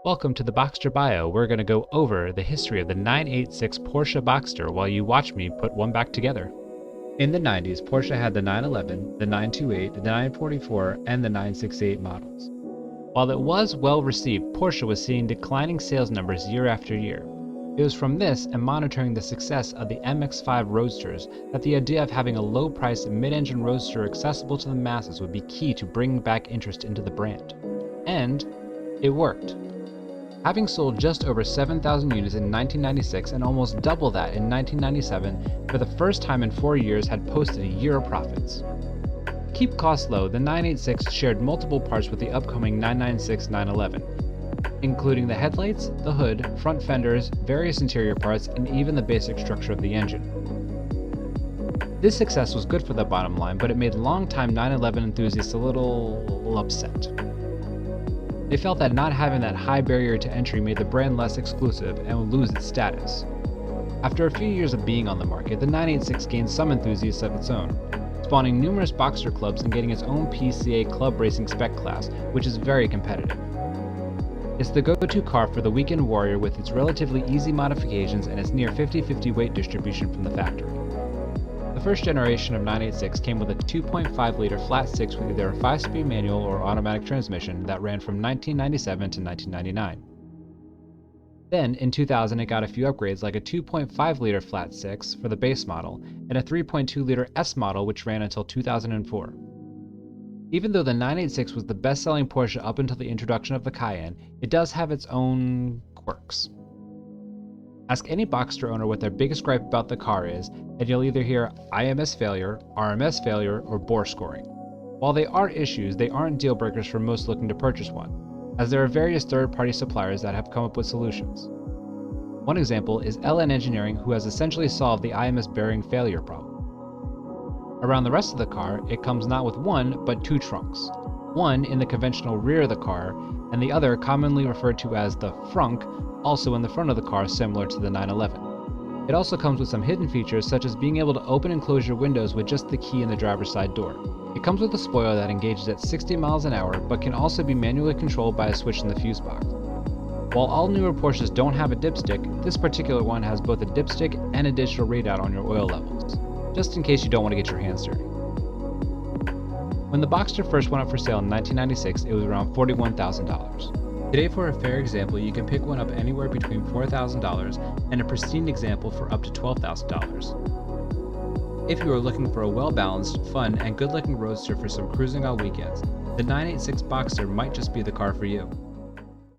Welcome to the Boxster Bio. We're going to go over the history of the 986 Porsche Boxster while you watch me put one back together. In the 90s, Porsche had the 911, the 928, the 944, and the 968 models. While it was well received, Porsche was seeing declining sales numbers year after year. It was from this and monitoring the success of the MX-5 Roadsters that the idea of having a low-priced mid-engine roadster accessible to the masses would be key to bringing back interest into the brand. And it worked. Having sold just over 7,000 units in 1996 and almost double that in 1997, for the first time in 4 years had posted a year of profits. To keep costs low, the 986 shared multiple parts with the upcoming 996 911, including the headlights, the hood, front fenders, various interior parts, and even the basic structure of the engine. This success was good for the bottom line, but it made longtime 911 enthusiasts a little upset. They felt that not having that high barrier to entry made the brand less exclusive and would lose its status. After a few years of being on the market, the 986 gained some enthusiasts of its own, spawning numerous Boxster clubs and getting its own PCA club racing spec class, which is very competitive. It's the go-to car for the weekend warrior with its relatively easy modifications and its near 50-50 weight distribution from the factory. The first generation of 986 came with a 2.5-liter flat six with either a 5-speed manual or automatic transmission that ran from 1997 to 1999. Then, in 2000, it got a few upgrades like a 2.5-liter flat six for the base model and a 3.2-liter S model which ran until 2004. Even though the 986 was the best-selling Porsche up until the introduction of the Cayenne, it does have its own quirks. Ask any Boxster owner what their biggest gripe about the car is, and you'll either hear IMS failure, RMS failure, or bore scoring. While they are issues, they aren't deal breakers for most looking to purchase one, as there are various third-party suppliers that have come up with solutions. One example is LN Engineering, who has essentially solved the IMS bearing failure problem. Around the rest of the car, it comes not with one, but two trunks. One in the conventional rear of the car, and the other commonly referred to as the frunk, also in the front of the car similar to the 911. It also comes with some hidden features such as being able to open and close your windows with just the key in the driver's side door. It comes with a spoiler that engages at 60 miles an hour but can also be manually controlled by a switch in the fuse box. While all newer Porsches don't have a dipstick, this particular one has both a dipstick and a digital readout on your oil levels, just in case you don't want to get your hands dirty. When the Boxster first went up for sale in 1996, it was around $41,000. Today, for a fair example, you can pick one up anywhere between $4,000 and a pristine example for up to $12,000. If you are looking for a well-balanced, fun, and good-looking roadster for some cruising on weekends, the 986 Boxster might just be the car for you.